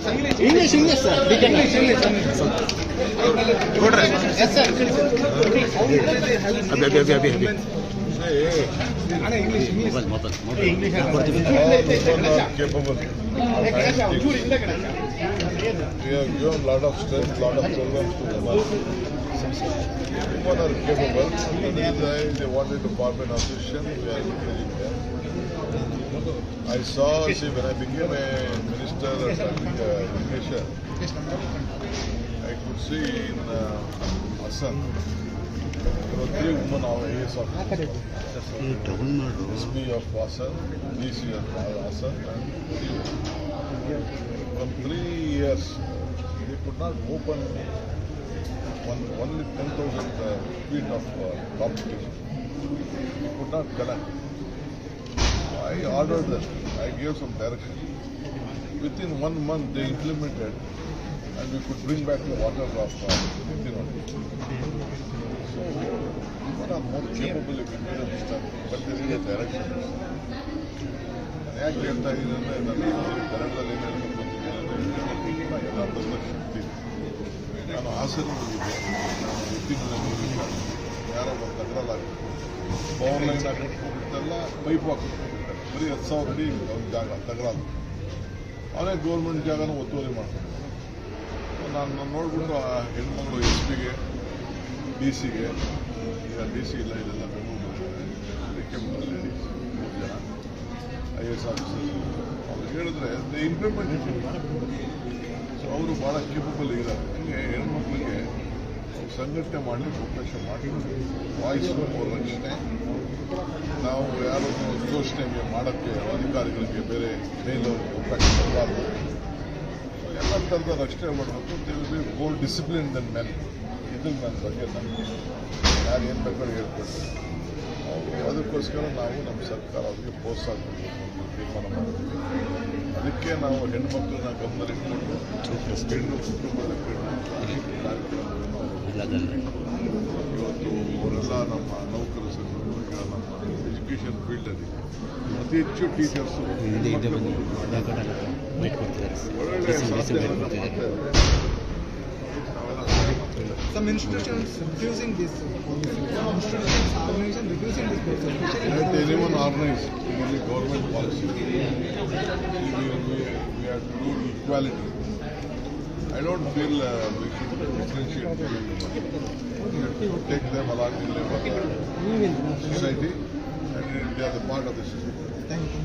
English, sir. English. Yes, sir. Abhi. English. Capable. We have given a lot of strength, lot of programs to women. Women are capable. That is why they wanted to form an association. We are encouraging them. I saw, when I became a minister at education, I could see in Assam, there were 3 women of AS officers. SP of Assam, DC of Assam, and from 3 years, they could not open only 10,000 feet of competition. They could not collect. I ordered them. I gave some direction. Within 1 month, they implemented, and we could bring back the water of within 1 week. So, people are more capable if you do understand, but there is a direction. ಯಾಕೆ ಹೇಳ್ತಾ ಇದ್ದೀನಿ ಅಂದರೆ ಕನ್ನಡದಲ್ಲಿ ಏನು ಹೇಳ್ಬೇಕು ಎಲ್ಲದನ್ನ ಶಕ್ತಿ. ನಾನು ಹಾಸನ ಹೋಗಿದ್ದೆ, ನಾನು ಉಪ್ಪಿನಲ್ಲಿ ಯಾರೋ ಒಂದು ತಗರಲಾಗಿತ್ತು, ಪವರ್ ಲೈನ್ ಹಾಕಿಟ್ಕೊಂಡಿದ್ದೆಲ್ಲ ಪೈಪ್ ಹಾಕಿಟ್ಕೊಂಡಿರ್ತಾರೆ, ಬರೀ 10,000 ಅಡಿ ಒಂದು ಜಾಗ ತಗರಾಲು, ಅವನೇ ಗೌರ್ಮೆಂಟ್ ಜಾಗನ ಒತ್ತುವರಿ ಮಾಡ್ತಾರೆ. ನಾನು ನೋಡ್ಬಿಟ್ಟು ಆ ಹೆಣ್ಮಗಳು SP ಗೆ DC ಗೆ, ಈಗ DC ಇಲ್ಲ, ಇದೆಲ್ಲ ಬೆಂಗಳೂರು ಲೇಡೀಸ್ 3 ಜನ IAS ಆಫೀಸರ್ಸ್, ಅವ್ರು ಹೇಳಿದ್ರೆ ದೇ ಇಂಪ್ಲಿಮೆಂಟ್. ಸೊ ಅವರು ಭಾಳ ಕೇಪಬಲ್ ಇದ್ದಾರೆ. ಹೀಗೆ ಹೆಣ್ಮಕ್ಳಿಗೆ ಸಂಘಟನೆ ಮಾಡಲಿಕ್ಕೆ ಅವಕಾಶ ಮಾಡಿ, ವಾಯ್ಸ್ ರಕ್ಷಣೆ, ನಾವು ಯಾರನ್ನು ಶೋಷಣೆಗೆ ಮಾಡೋಕ್ಕೆ ಅಧಿಕಾರಿಗಳಿಗೆ ಬೇರೆ ಮೇಲವ್ರಿಗೆ ಅವಕಾಶ ಕೊಡಬಾರ್ದು, ಎಲ್ಲ ಥರದ ರಕ್ಷಣೆ ಮಾಡಬೇಕು. They will be more discipline than men. ಇದು ನನ್ನ ಬಗ್ಗೆ ನನಗೆ ಯಾರು ಏನು ಬೇಕಾದ್ರೂ ಹೇಳ್ಕೊಡ್ತಾರೆ. ಅದಕ್ಕೋಸ್ಕರ ನಾವು ನಮ್ಮ ಸರ್ಕಾರ ಅವರಿಗೆ ಪ್ರೋತ್ಸಾಹ ಕೊಡಬೇಕು ಅಂತ ತೀರ್ಮಾನ ಮಾಡಿದ್ವಿ. ಅದಕ್ಕೆ ನಾವು ಹೆಣ್ಮಕ್ಳನ್ನ ಗಮನದಲ್ಲಿಟ್ಕೊಂಡು ಹೆಣ್ಣು ಕುಟುಂಬದ ಇವತ್ತು ಅವರೆಲ್ಲ ನಮ್ಮ ನೌಕರ ಸಂಘಗಳು, ಈಗ ನಮ್ಮ ಎಜುಕೇಷನ್ ಫೀಲ್ಡಲ್ಲಿ ಅತಿ ಹೆಚ್ಚು ಟೀಚರ್ಸು ಒಳ್ಳೆಯ Some institutions refusing this policy. Some institutions, organizations refusing this policy. Let anyone organize in the government policy. We have to do equality. I don't feel we should differentiate between them. We have to take them along in the society, and they are the part of the society. Thank you.